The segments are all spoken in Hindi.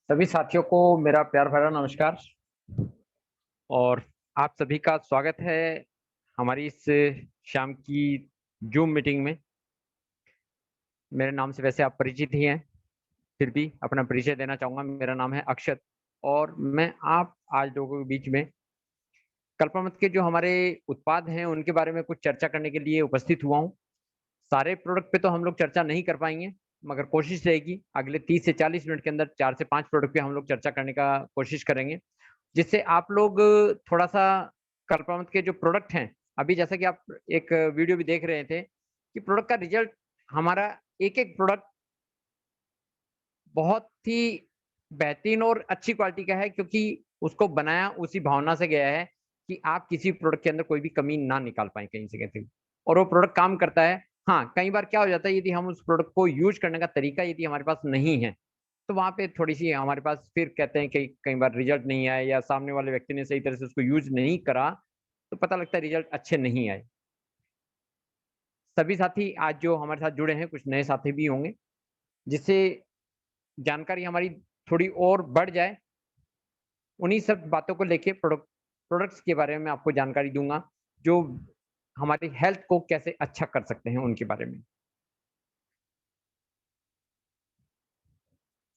सभी साथियों को मेरा प्यार भरा नमस्कार और आप सभी का स्वागत है हमारी इस शाम की जूम मीटिंग में। मेरे नाम से वैसे आप परिचित ही हैं, फिर भी अपना परिचय देना चाहूँगा। मेरा नाम है अक्षत और मैं आप आज लोगों के बीच में कल्पामत के जो हमारे उत्पाद हैं उनके बारे में कुछ चर्चा करने के लिए उपस्थित हुआ हूँ। सारे प्रोडक्ट पे तो हम लोग चर्चा नहीं कर पाएँगे, मगर कोशिश रहेगी अगले 30 से 40 मिनट के अंदर 4 से 5 प्रोडक्ट पे हम लोग चर्चा करने का कोशिश करेंगे। जिससे आप लोग थोड़ा-सा कल्पामत के जो प्रोडक्ट हैं, अभी जैसा कि आप एक वीडियो भी देख रहे थे कि प्रोडक्ट का रिज़ल्ट हमारा एक-एक प्रोडक्ट बहुत ही बेहतरीन और अच्छी क्वालिटी का है, क्योंकि उसको बनाया उसी भावना से गया है कि आप किसी प्रोडक्ट के अंदर कोई भी कमी ना निकाल पाएँ कहीं से कहीं और वो प्रोडक्ट काम करता है। हाँ, कई बार क्या हो जाता है, यदि हम उस प्रोडक्ट को यूज़ करने का तरीका यदि हमारे पास नहीं है, तो वहाँ पे थोड़ी-सी हमारे पास फिर कहते हैं कि कई बार रिज़ल्ट नहीं आए या सामने वाले व्यक्ति ने सही तरह से उसको यूज़ नहीं करा, तो पता लगता है रिज़ल्ट अच्छे नहीं आए। सभी साथी आज जो हमारे साथ जुड़े हैं, कुछ नए साथी भी होंगे, जिससे जानकारी हमारी थोड़ी और बढ़ जाए। उन्हीं सब बातों को लेके प्रोडक्ट्स के बारे में आपको जानकारी दूँगा, जो हमारी हेल्थ को कैसे अच्छा कर सकते हैं उनके बारे में।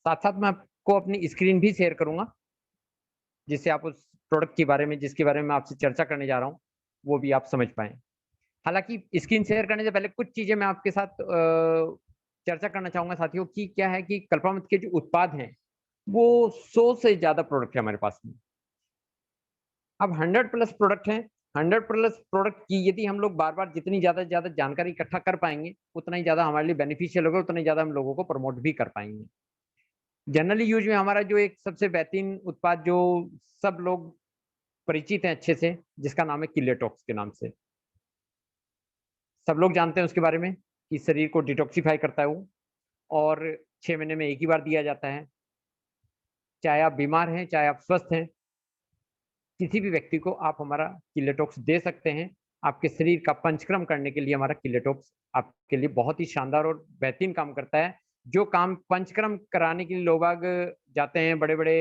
साथ-साथ मैं आपको अपनी स्क्रीन भी शेयर करूँगा, जिससे आप उस प्रोडक्ट के बारे में जिसके बारे में मैं आपसे चर्चा करने जा रहा हूँ, वो भी आप समझ पाएँ। हालाँकि स्क्रीन शेयर करने से पहले कुछ चीज़ें मैं आपके साथ चर्चा करना चाहूँगा साथियों कि क्या है कि कल्पामत के जो उत्पाद हैं, वो 100 से ज़्यादा प्रोडक्ट है हमारे पास में। अब 100 प्लस प्रोडक्ट हैं, 100 प्लस प्रोडक्ट की यदि हम लोग बार-बार जितनी ज़्यादा से ज़्यादा जानकारी इकट्ठा कर पाएँगे, उतना ही ज़्यादा हमारे लिए बेनिफिशियल होगा, उतना ही ज़्यादा हम लोगों को प्रमोट भी कर पाएँगे। जनरली यूज़ में हमारा जो एक सबसे बेहतरीन उत्पाद जो सब लोग परिचित हैं अच्छे से, जिसका नाम है किलेटॉक्स के नाम से। सब लोग जानते हैं उसके बारे में कि शरीर को डिटॉक्सिफ़ाई करता है वो और 6 महीने में 1 ही बार दिया जाता है। चाहे आप बीमार हैं, चाहे आप स्वस्थ हैं, किसी भी व्यक्ति को आप हमारा किलेटॉक्स दे सकते हैं। आपके शरीर का पंचक्रम करने के लिए हमारा किलेटॉक्स आपके लिए बहुत ही शानदार और बेहतरीन काम करता है। जो काम पंचक्रम कराने के लिए लोग बाग जाते हैं बड़े-बड़े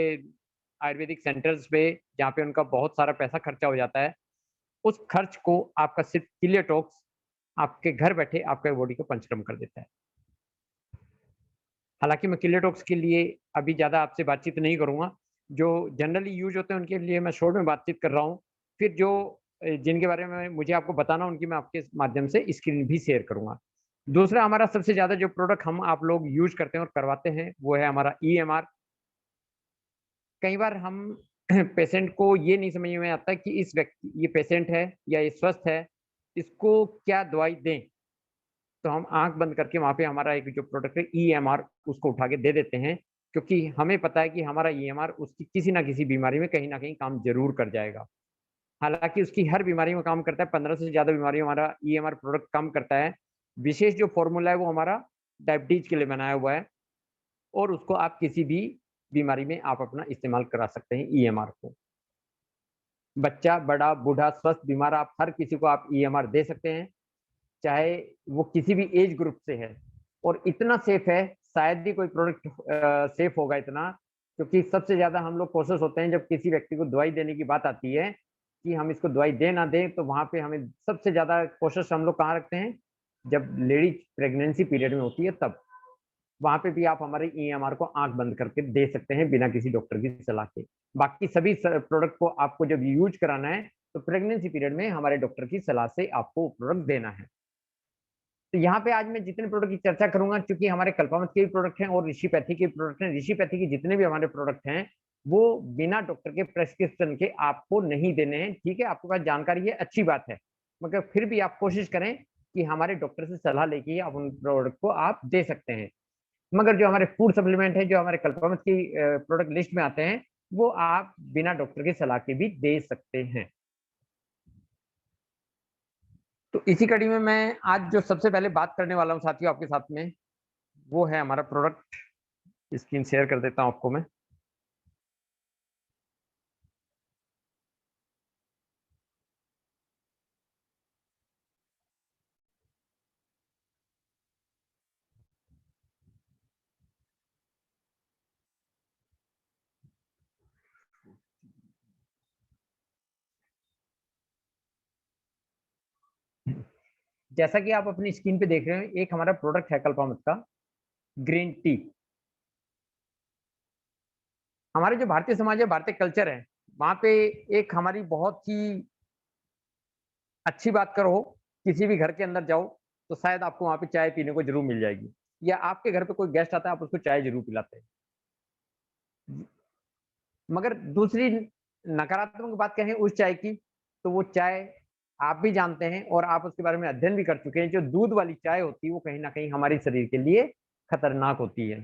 आयुर्वेदिक सेंटर्स पे, जहाँ पे उनका बहुत सारा पैसा खर्चा हो जाता है। उस खर्च को आपका सिर्फ़ किलेटॉक्स आपके घर बैठे आपके बॉडी को पंचक्रम कर देता है। हालाँकि मैं किलेटॉक्स के लिए अभी ज़्यादा आपसे बातचीत नहीं करूँगा। जो जनरली यूज़ होते हैं उनके लिए मैं शॉर्ट में बातचीत कर रहा हूँ। फिर जो जिनके बारे में मुझे आपको बताना उनकी मैं आपके माध्यम से स्क्रीन भी शेयर करूँगा। दूसरा हमारा सबसे ज़्यादा जो प्रोडक्ट हम आप लोग यूज़ करते हैं और करवाते हैं, वो है हमारा ईएमआर। कई बार हम पेशेंट को ये नहीं समझ में आता कि इस व्यक्ति ये पेशेंट है या ये स्वस्थ है, इसको क्या दवाई दें? तो हम आँख बंद करके वहाँ पे हमारा एक जो प्रोडक्ट है ईएमआर उसको उठा के दे देते हैं, क्योंकि हमें पता है कि हमारा ईएमआर उसकी किसी न किसी बीमारी में कहीं न कहीं काम ज़रूर कर जाएगा। हालाँकि उसकी हर बीमारी में काम करता है, 15 से ज़्यादा बीमारी में हमारा ईएमआर प्रोडक्ट काम करता है। विशेष जो फ़ॉर्मूला है वो हमारा डायबिटीज़ के लिए बनाया हुआ है और उसको आप किसी भी बीमारी में आप अपना इस्तेमाल करा सकते हैं ईएमआर को। बच्चा, बड़ा, बूढ़ा, स्वस्थ, बीमार आप हर किसी को आप ईएमआर दे सकते हैं। चाहे वो किसी भी एज ग्रुप से है और इतना सेफ है, शायद ही कोई प्रोडक्ट सेफ होगा इतना, क्योंकि सबसे ज़्यादा हम लोग कॉशियस होते हैं जब किसी व्यक्ति को दवाई देने की बात आती है, कि हम इसको दवाई दें ना दें, तो वहाँ पे हमें सबसे ज़्यादा कॉशियस हम लोग कहाँ रखते हैं? जब लेडीज़ प्रेगनेंसी पीरियड में होती है तब। वहाँ पे भी आप हमारे ईएमआर को आँख बंद करके दे सकते हैं बिना किसी डॉक्टर की सलाह के। बाकी सभी स प्रोडक्ट को आपको जब यूज़ कराना है, तो प्रेगनेंसी पीरियड में हमारे डॉक्टर की सलाह से आपको वो प्रोडक्ट देना है। तो यहाँ पे आज मैं जितने प्रोडक्ट की चर्चा करूँगा, चूँकि हमारे कल्पामत के भी प्रोडक्ट हैं और ऋषिपैथी के प्रोडक्ट हैं। ऋषिपैथी के जितने भी हमारे प्रोडक्ट हैं, वो बिना डॉक्टर के प्रिस्क्रिप्शन के आपको नहीं देने हैं, ठीक है? आपके पास जानकारी है, अच्छी बात है। मगर फिर भी आप कोशिश करें कि हमारे डॉक्टर से सलाह लेके ही आप उन प्रोडक्ट को आप दे सकते हैं। मगर जो हमारे फूड सप्लीमेंट है, जो हमारे कल्पामत की प्रोडक्ट लिस्ट में आते हैं, वो आप बिना डॉक्टर की सलाह के भी दे सकते हैं। तो इसी कड़ी में मैं आज जो सबसे पहले बात करने वाला हूँ साथियों आपके साथ में, वो है हमारा प्रोडक्ट। स्क्रीन शेयर कर देता हूँ आपको मैं। जैसा कि आप अपनी स्क्रीन पे देख रहे हैं, एक हमारा प्रोडक्ट है कल्पामत का ग्रीन टी। हमारे जो भारतीय समाज है, भारतीय कल्चर है, वहाँ पे एक हमारी बहुत ही अच्छी बात करो, किसी भी घर के अंदर जाओ, तो शायद आपको वहाँ पे चाय पीने को ज़रूर मिल जाएगी, या आपके घर पे कोई गेस्ट आता है, आप उसको चाय ज़रूर पिलाते हैं। मगर दूसरी नकारात्मक बात कहें उस चाय की, तो वो चाय आप भी जानते हैं और आप उसके बारे में अध्ययन भी कर चुके हैं, जो दूध वाली चाय होती है, वो कहीं न कहीं हमारे शरीर के लिए खतरनाक होती है।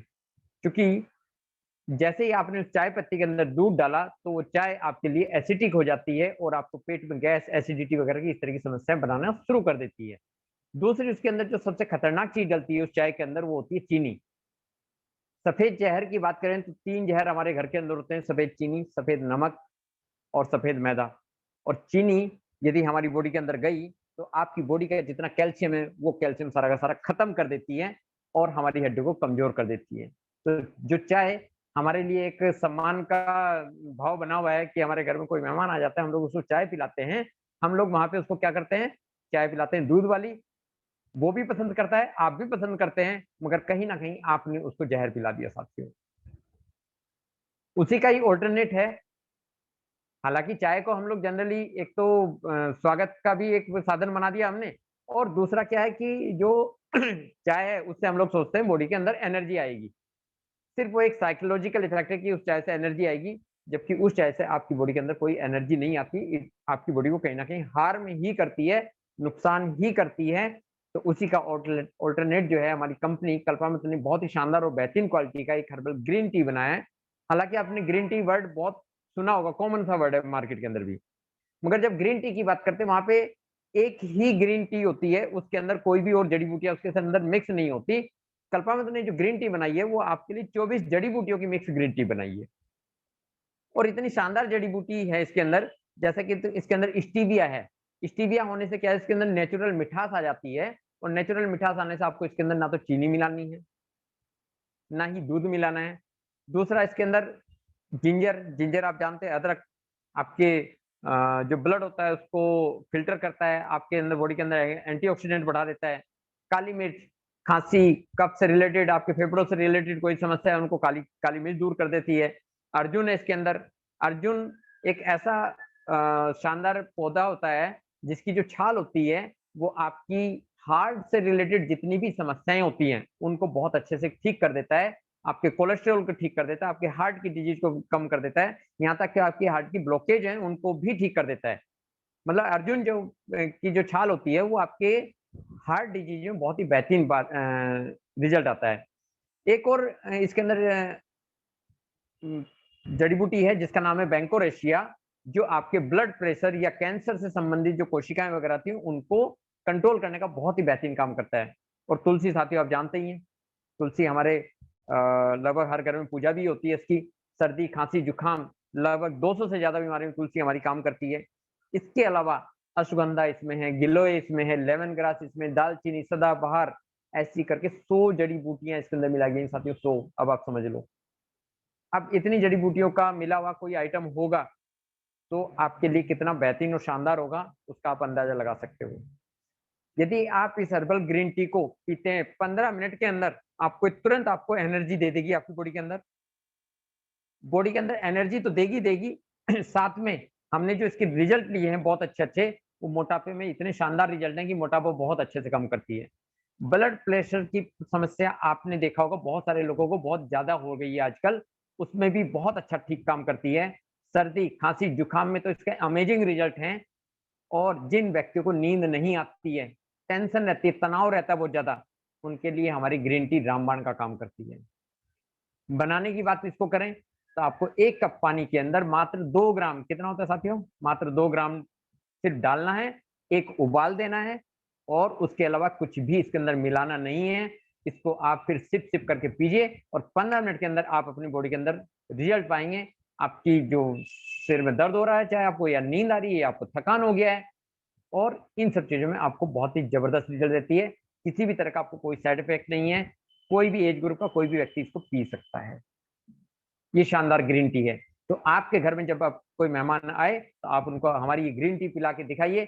क्योंकि जैसे ही आपने उस चाय पत्ती के अंदर दूध डाला, तो वो चाय आपके लिए एसिडिक हो जाती है और आपको पेट में गैस, एसिडिटी वगैरह की इस तरह की समस्याएँ बनाना शुरू कर देती है। दूसरी उसके अंदर जो सबसे खतरनाक चीज़ डलती है उस चाय के अंदर, वो होती है चीनी। सफ़ेद ज़हर की बात करें तो 3 ज़हर हमारे घर के अंदर होते हैं, सफ़ेद चीनी, सफ़ेद नमक और सफ़ेद मैदा। और चीनी यदि हमारी बॉडी के अंदर गई, तो आपकी बॉडी का जितना कैल्शियम है, वो कैल्शियम सारा का सारा खत्म कर देती है और हमारी हड्डियों को कमज़ोर कर देती है। तो जो चाय हमारे लिए एक सम्मान का भाव बना हुआ है कि हमारे घर में कोई मेहमान आ जाता है, हम लोग उसको चाय पिलाते हैं। हम लोग वहाँ पे उसको क्या करते हैं, चाय पिलाते हैं दूध वाली, वो भी पसंद करता है, आप भी पसंद करते हैं, मगर कहीं न कहीं आपने उसको ज़हर पिला दिया साथियों। उसी का ही अल्टरनेट है। हालाँकि चाय को हम लोग जनरली एक तो स्वागत का भी एक साधन बना दिया हमने, और दूसरा क्या है कि जो चाय है उससे हम लोग सोचते हैं बॉडी के अंदर एनर्जी आएगी। सिर्फ़ वो एक साइकोलॉजिकल इफ़ेक्ट है कि उस चाय से एनर्जी आएगी, जबकि उस चाय से आपकी बॉडी के अंदर कोई एनर्जी नहीं आती। आपकी बॉडी को कहीं न कहीं हार्म ही करती है, नुकसान ही करती है। तो उसी का अल्टरनेट जो है, हमारी कंपनी कल्पामित ने बहुत ही शानदार और बेहतरीन क्वालिटी का एक हर्बल ग्रीन टी बनाया है। हालाँकि आपने ग्रीन टी वर्ड बहुत सुना होगा, कॉमन सा वर्ड है मार्केट के अंदर भी। मगर जब ग्रीन टी की बात करते हैं, वहाँ पे एक ही ग्रीन टी होती है, उसके अंदर कोई भी और जड़ी-बूटियाँ उसके अंदर मिक्स नहीं होती। कल्पामित ने जो ग्रीन टी बनाई है, वो आपके लिए 24 जड़ी-बूटियों की मिक्स ग्रीन टी बनाई है, और इतनी शानदार जड़ी-बूटी है इसके अंदर, जैसे कि तो इसके अंदर स्टीविया है। स्टीविया होने से क्या है, इसके अंदर नेचुरल मिठास आ जाती है, और नेचुरल मिठास आने से आपको इसके अंदर ना तो चीनी मिलानी है, ना ही दूध मिलाना है। दूसरा इसके अंदर जिंजर, जिंजर आप जानते हैं, अदरक आपके जो ब्लड होता है उसको फ़िल्टर करता है, आपके अंदर बॉडी के अंदर एंटीऑक्सीडेंट बढ़ा देता है। काली मिर्च, खाँसी, कफ से रिलेटेड, आपके फेफड़ों से रिलेटेड कोई समस्या है, उनको काली काली मिर्च दूर कर देती है। अर्जुन है इसके अंदर। अर्जुन एक ऐसा शानदार पौधा होता है, जिसकी जो छाल होती है, वो आपकी हार्ट से रिलेटेड जितनी भी समस्याएँ होती हैं, उनको बहुत अच्छे से ठीक कर देता है। आपके कोलेस्टेरॉल को ठीक कर देता है, आपके हार्ट की डिजीज़ को कम कर देता है, यहाँ तक कि आपकी हार्ट की ब्लॉकेज है, उनको भी ठीक कर देता है। मतलब अर्जुन जो की जो छाल होती है, वो आपके हार्ट डिजीज़ में बहुत ही बेहतरीन रिज़ल्ट आता है। एक और इसके अंदर उम, जड़ी-बूटी है जिसका नाम है बैंकोरेशिया, जो आपके ब्लड प्रेशर या कैंसर से संबंधित जो कोशिकाएँ वगैरह आती हैं, उनको कंट्रोल करने का बहुत ही बेहतरीन काम करता है। और तुलसी साथियों आप जानते ही हैं, तुलसी हमारे लगभग हर घर में पूजा भी होती है इसकी। सर्दी, खाँसी, जुकाम, लगभग 200 से ज़्यादा बीमारी में तुलसी हमारी काम करती है। इसके अलावा अश्वगंधा इसमें है, गिलोय इसमें है, लेमन ग्रास इसमें, दालचीनी, सदाबहार, ऐसी करके 100 जड़ी-बूटियाँ इसके अंदर मिलाई गई हैं साथियों, 100, अब आप समझ लो। अब इतनी जड़ी-बूटियों का मिला हुआ कोई आइटम होगा, तो आपके लिए कितना बेहतरीन और शानदार होगा, उसका आप अंदाज़ा लगा सकते हो। यदि आप इस हर्बल ग्रीन टी को पीते हैं, 15 मिनट के अंदर आपको तुरंत आपको एनर्जी दे देगी आपकी बॉडी के अंदर। बॉडी के अंदर एनर्जी तो देगी देगी, साथ में हमने जो इसके रिजल्ट लिए हैं बहुत अच्छे-अच्छे, वो मोटापे में इतने शानदार रिजल्ट हैं कि मोटापा बहुत अच्छे से कम करती है। ब्लड प्रेशर की समस्या आपने देखा होगा बहुत सारे लोगों को बहुत ज़्यादा हो गई है आजकल, उसमें भी बहुत अच्छा ठीक काम करती है। सर्दी, खाँसी, जुकाम में तो इसके अमेजिंग रिजल्ट हैं। और जिन व्यक्तियों को नींद नहीं आती है, टेंशन रहती है, तनाव रहता है बहुत ज़्यादा, उनके लिए हमारी ग्रीन टी रामबाण का काम करती है। बनाने की बात इसको करें, तो आपको 1 कप पानी के अंदर मात्र 2 ग्राम, कितना होता है साथियों? मात्र 2 ग्राम सिर्फ डालना है, एक उबाल देना है, और उसके अलावा कुछ भी इसके अंदर मिलाना नहीं है। इसको आप फिर सिप-सिप करके पीजिए, और 15 मिनट के अंदर आप अपनी बॉडी के अंदर रिजल्ट पाएँगे। आपकी जो सिर में दर्द हो रहा है, चाहे आपको या नींद आ रही है या आपको थकान हो गया है, और इन सब चीज़ों में आपको बहुत ही ज़बरदस्त रिज़ल्ट देती है। किसी भी तरह का आपको कोई साइड इफ़ेक्ट नहीं है। कोई भी एज ग्रुप का कोई भी व्यक्ति इसको पी सकता है। ये शानदार ग्रीन टी है। तो आपके घर में जब आप कोई मेहमान आए, तो आप उनको हमारी ये ग्रीन टी पिला के दिखाइए।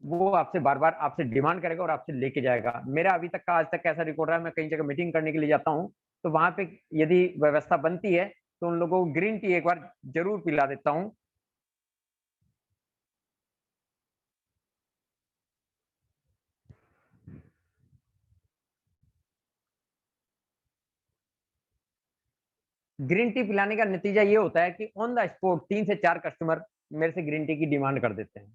वो आपसे बार-बार आपसे डिमांड करेगा और आपसे लेके जाएगा। मेरा अभी तक का आज तक का ऐसा रिकॉर्ड रहा है, मैं कई जगह मीटिंग करने के लिए जाता हूँ, तो वहाँ पे यदि व्यवस्था बनती है, तो उन लोगों को ग्रीन टी एक बार ज़रूर पिला देता हूँ। ग्रीन टी पिलाने का नतीजा ये होता है कि ऑन द स्पॉट 3 से 4 कस्टमर मेरे से ग्रीन टी की डिमांड कर देते हैं।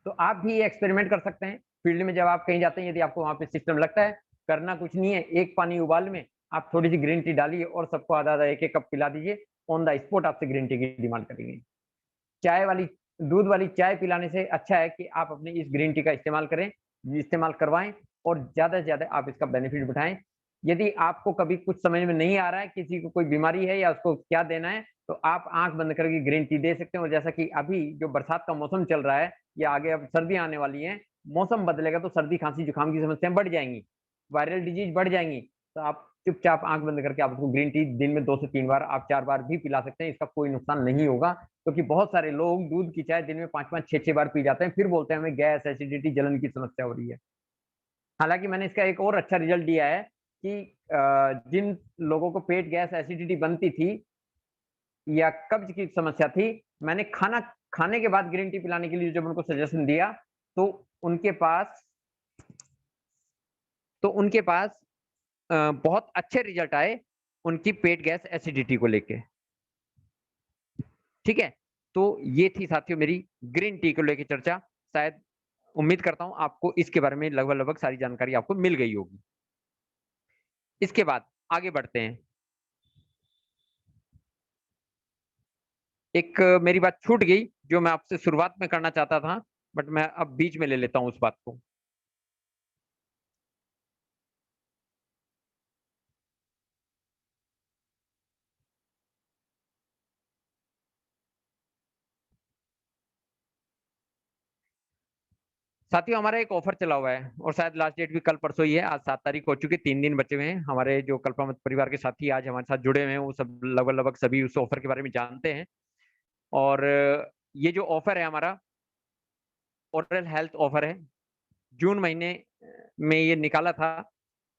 तो आप भी ये एक्सपेरिमेंट कर सकते हैं। फील्ड में जब आप कहीं जाते हैं, यदि आपको वहाँ पे सिस्टम लगता है, करना कुछ नहीं है, एक पानी उबाल में आप थोड़ी-सी ग्रीन टी डालिए और सबको आधा-आधा, एक-एक कप पिला दीजिए, ऑन द स्पॉट आपसे ग्रीन टी की डिमांड करेंगे। चाय वाली दूध वाली चाय पिलाने से अच्छा है कि आप अपनी इस ग्रीन टी का इस्तेमाल करें, इस्तेमाल करवाएँ और ज़्यादा से ज़्यादा आप इसका बेनिफिट उठाएँ। यदि आपको कभी कुछ समझ में नहीं आ रहा है, किसी को कोई बीमारी है या उसको क्या देना है, तो आप आँख बंद करके ग्रीन टी दे सकते हैं और जैसा कि अभी जो बरसात का मौसम चल रहा है या आगे अब सर्दियाँ आने वाली हैं, मौसम बदलेगा तो सर्दी, खाँसी, जुकाम की समस्याएँ बढ़ जाएँगी, वायरल डिजीज़ बढ़ जाएँगी। तो आप चुपचाप आँख बंद करके आप उसको ग्रीन टी दिन में 2 से 3 बार, आप 4 बार भी पिला सकते हैं, इसका कोई नुकसान नहीं होगा। क्योंकि बहुत सारे लोग दूध की चाय दिन में 5-5, 6-6 बार पी जाते हैं, फिर बोलते हैं हमें गैस, एसिडिटी, जलन की समस्या हो रही है। हालाँकि मैंने इसका एक और अच्छा रिज़ल्ट दिया है कि जिन लोगों को पेट गैस, एसिडिटी बनती थी या कब्ज़ की समस्या थी, मैंने खाना खाने के बाद ग्रीन टी पिलाने के लिए जब उनको सजेशन दिया, तो उनके पास उनके पास बहुत अच्छे रिज़ल्ट आए, उनकी पेट गैस, एसिडिटी को लेके। ठीक है? तो ये थी साथियों मेरी ग्रीन टी को लेके चर्चा। शायद उम्मीद करता हूँ आपको इसके बारे में लगभग-लगभग सारी जानकारी आपको मिल गई होगी। इसके बाद आगे बढ़ते हैं। एक मेरी बात छूट गई जो मैं आपसे शुरुआत में करना चाहता था, बट मैं अब बीच में ले लेता हूँ उस बात को। साथियों हमारा एक ऑफर चला हुआ है और शायद लास्ट डेट भी कल परसों ही है। आज 7 तारीख हो चुकी है, 3 दिन बचे हुए हैं। हमारे जो कल्पना परिवार के साथी आज हमारे साथ जुड़े हुए हैं, वो सब लगभग-लगभग सभी उस ऑफर के बारे में जानते हैं और ये जो ऑफर है हमारा, ओरल हेल्थ ऑफर है। जून महीने में ये निकाला था,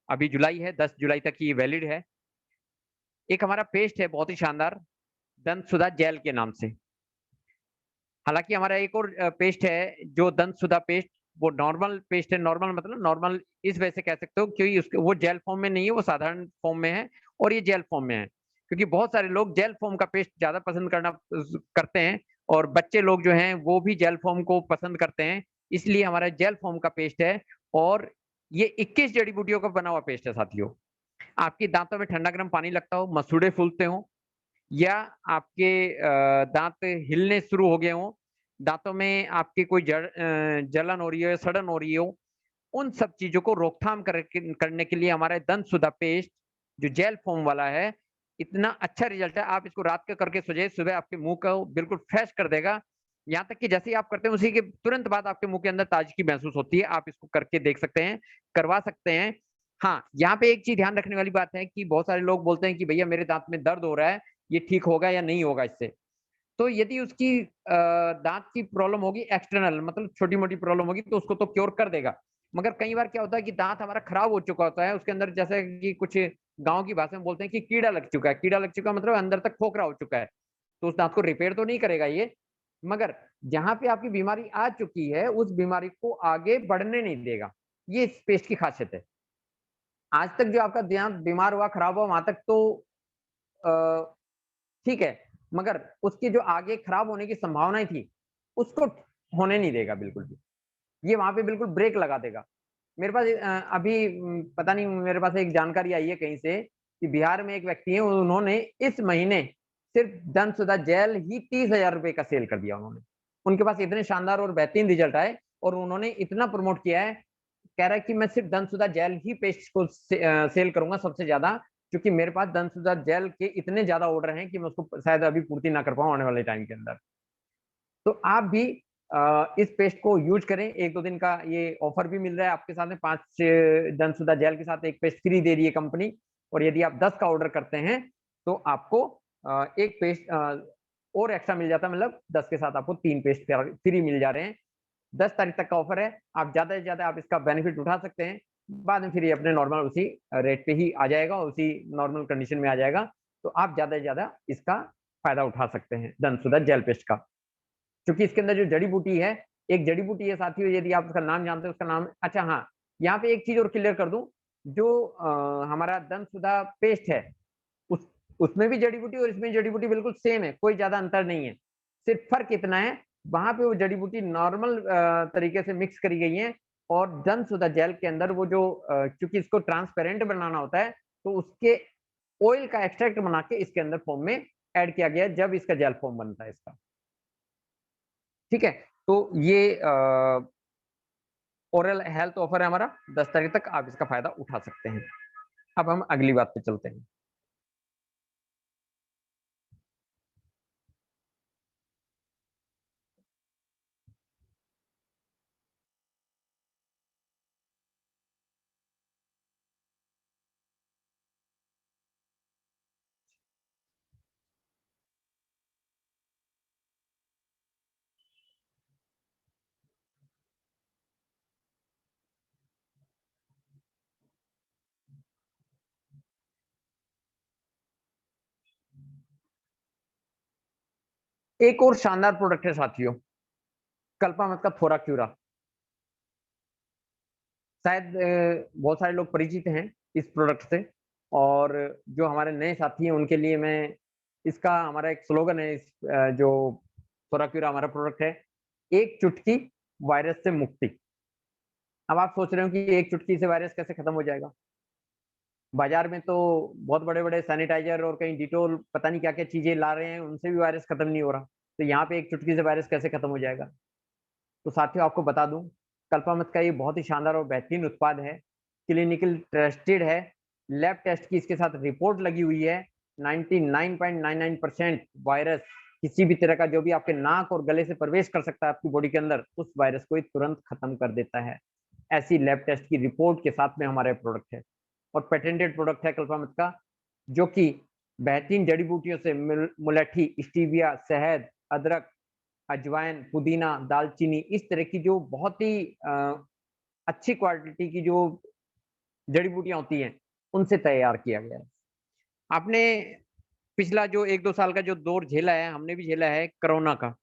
अभी जुलाई है, 10 जुलाई तक ये वैलिड है। एक हमारा पेस्ट है बहुत ही शानदार, दंत सुधा जेल के नाम से। हालाँकि हमारा एक और पेस्ट है जो दंत सुधा पेस्ट, वो नॉर्मल पेस्ट है, नॉर्मल मतलब नॉर्मल इस वजह से कह सकते हो क्योंकि उसके वो जेल फॉर्म में नहीं है, वो साधारण फॉर्म में है और ये जेल फॉर्म में है। क्योंकि बहुत सारे लोग जेल फॉर्म का पेस्ट ज़्यादा पसंद करते हैं और बच्चे लोग जो हैं वो भी जेल फॉर्म को पसंद करते हैं, इसलिए हमारा जेल फॉर्म का पेस्ट है और ये 21 जड़ी-बूटियों का बना हुआ पेस्ट है साथियों। आपके दाँतों में ठंडा-गर्म पानी लगता हो, मसूड़े फूलते हों या आपके दाँत हिलने शुरू हो गए हों, दाँतों में आपके कोई जलन हो रही हो या सड़न हो रही हो, उन सब चीज़ों को रोकथाम करने के लिए हमारा दंत सुधा पेस्ट जो जेल फ़ॉर्म वाला है, इतना अच्छा रिज़ल्ट है, आप इसको रात को करके सो जाइए, सुबह आपके मुँह को बिल्कुल फ्रेश कर देगा। यहाँ तक कि जैसे ही आप करते हैं, उसी के तुरंत बाद आपके मुँह के अंदर ताज़गी महसूस होती है। आप इसको करके देख सकते हैं, करवा सकते हैं। हाँ, यहाँ पे एक चीज़ ध्यान रखने वाली बात है कि बहुत सारे लोग बोलते हैं कि भैया मेरे दाँत में दर्द हो रहा है, ये ठीक होगा या नहीं होगा इससे? तो यदि उसकी दाँत की प्रॉब्लम होगी एक्सटर्नल मतलब छोटी-मोटी प्रॉब्लम होगी तो उसको तो क्योर कर देगा। मगर कई बार क्या होता है कि दाँत हमारा खराब हो चुका होता है, उसके अंदर जैसे कि कुछ गाँव की भाषा में बोलते हैं कि कीड़ा लग चुका है। कीड़ा लग चुका मतलब अंदर तक खोखरा हो चुका है। तो उस दाँत को रिपेयर तो नहीं करेगा ये, मगर जहाँ पे आपकी बीमारी आ चुकी है, उस बीमारी को आगे बढ़ने नहीं देगा। ये इस पेस्ट की खासियत है। आज तक जो आपका दाँत बीमार हुआ, खराब हुआ, वहाँ तक तो अ, ठीक है, मगर उसकी जो आगे खराब होने की संभावनाएँ थी, उसको होने नहीं देगा बिल्कुल भी। ये वहाँ पे बिल्कुल ब्रेक लगा देगा। मेरे पास अभी पता नहीं मेरे पास एक जानकारी आई है कहीं से कि बिहार में एक व्यक्ति हैं, उन्होंने इस महीने सिर्फ़ दंत-सुधा जेल ही ₹30,000 का सेल कर दिया उन्होंने। उनके पास इतने शानदार और बेहतरीन रिज़ल्ट आए और उन्होंने इतना प्रमोट किया है, कह रहा है कि मैं सिर्फ़ दंत-सुधा जेल ही पेस्ट को सेल करूँगा सबसे ज़्यादा क्योंकि मेरे पास दंत-सुधा जेल के इतने ज़्यादा ऑर्डर हैं कि मैं उसको शायद अभी पूर्ति ना कर पाऊँ आने वाले टाइम के अंदर। तो आप भी इस पेस्ट को यूज़ करें, 1-2 दिन का ये ऑफर भी मिल रहा है आपके साथ में 5 दंत-सुधा जेल के साथ 1 पेस्ट फ्री दे रही है कंपनी और यदि आप 10 का ऑर्डर करते हैं, तो आपको 1 पेस्ट और एक्स्ट्रा मिल जाता है मतलब 10 के साथ आपको 3 पेस्ट फ्री मिल जा रहे हैं। 10 तारीख तक का ऑफर है, आप ज़्यादा से ज़्यादा आप इसका बेनिफिट उठा सकते हैं। बाद में फिर ये अपने नॉर्मल उसी रेट पे ही आ जाएगा, उसी नॉर्मल कंडीशन में आ जाएगा। तो आप ज़्यादा से ज़्यादा इसका फ़ायदा उठा सकते हैं दंतसुधा जेल पेस्ट का। क्योंकि इसके अंदर जो जड़ी बूटी है, एक जड़ी बूटी है साथियों, यदि आप उसका नाम जानते हो, उसका नाम अच्छा हाँ, यहाँ पे एक चीज़ और क्लियर कर दूँ, जो हमारा दंतसुधा पेस्ट है, उस उसमें भी जड़ी बूटी और इसमें जड़ी बूटी बिल्कुल सेम है, कोई ज़्यादा अंतर नहीं है। सिर्फ़ फ़र्क इतना है, वहाँ पे वो जड़ी बूटी नॉर्मल तरीके से मिक्स करी गई है और दंतसुधा जेल के अंदर वो जो क्योंकि इसको ट्रांसपेरेंट बनाना होता है, तो उसके ऑयल का एक्सट्रैक्ट बना के इसके अंदर फॉर्म में ऐड किया गया है, जब इसका जेल फॉर्म बनता है इसका। ठीक है? तो ये ओरल हेल्थ ऑफर है हमारा 10 तारीख तक, आप इसका फ़ायदा उठा सकते हैं। अब हम अगली बात पे चलते हैं। एक और शानदार प्रोडक्ट है साथियों, कल्पामत का थोराक्यूरा। शायद बहुत सारे लोग परिचित हैं इस प्रोडक्ट से और जो हमारे नए साथी हैं उनके लिए मैं इसका हमारा एक स्लोगन है जो थोराक्यूरा हमारा प्रोडक्ट है, एक चुटकी वायरस से मुक्ति। अब आप सोच रहे हो कि एक चुटकी से वायरस कैसे खत्म हो जाएगा? बाजार में तो बहुत बड़े-बड़े सैनिटाइज़र और कहीं डिटॉल पता नहीं क्या-क्या चीज़ें ला रहे हैं, उनसे भी वायरस खत्म नहीं हो रहा। तो यहाँ पे एक चुटकी से वायरस कैसे खत्म हो जाएगा? तो साथियों आपको बता दूँ, कल्पामत का ये बहुत ही शानदार और बेहतरीन उत्पाद है, क्लिनिकल ट्रस्टेड है, लैब टेस्ट की इसके साथ रिपोर्ट लगी हुई है, 99.99% वायरस किसी भी तरह का जो भी आपके नाक और गले से प्रवेश कर सकता है आपकी बॉडी के अंदर, उस वायरस को ये तुरंत खत्म कर देता है। ऐसी लैब टेस्ट की रिपोर्ट के साथ में हमारा ये प्रोडक्ट है और पेटेंटेड प्रोडक्ट है कल्पामत का, जो कि बेहतरीन जड़ी-बूटियों से मुलट्ठी, स्टीविया, शहद, अदरक, अजवाइन, पुदीना, दालचीनी इस तरह की जो बहुत ही अच्छी क्वालिटी की जो जड़ी-बूटियाँ होती हैं, उनसे तैयार किया गया है। आपने पिछला जो 1-2 साल का जो दौर झेला है, हमने भी झेला है कोरोना का,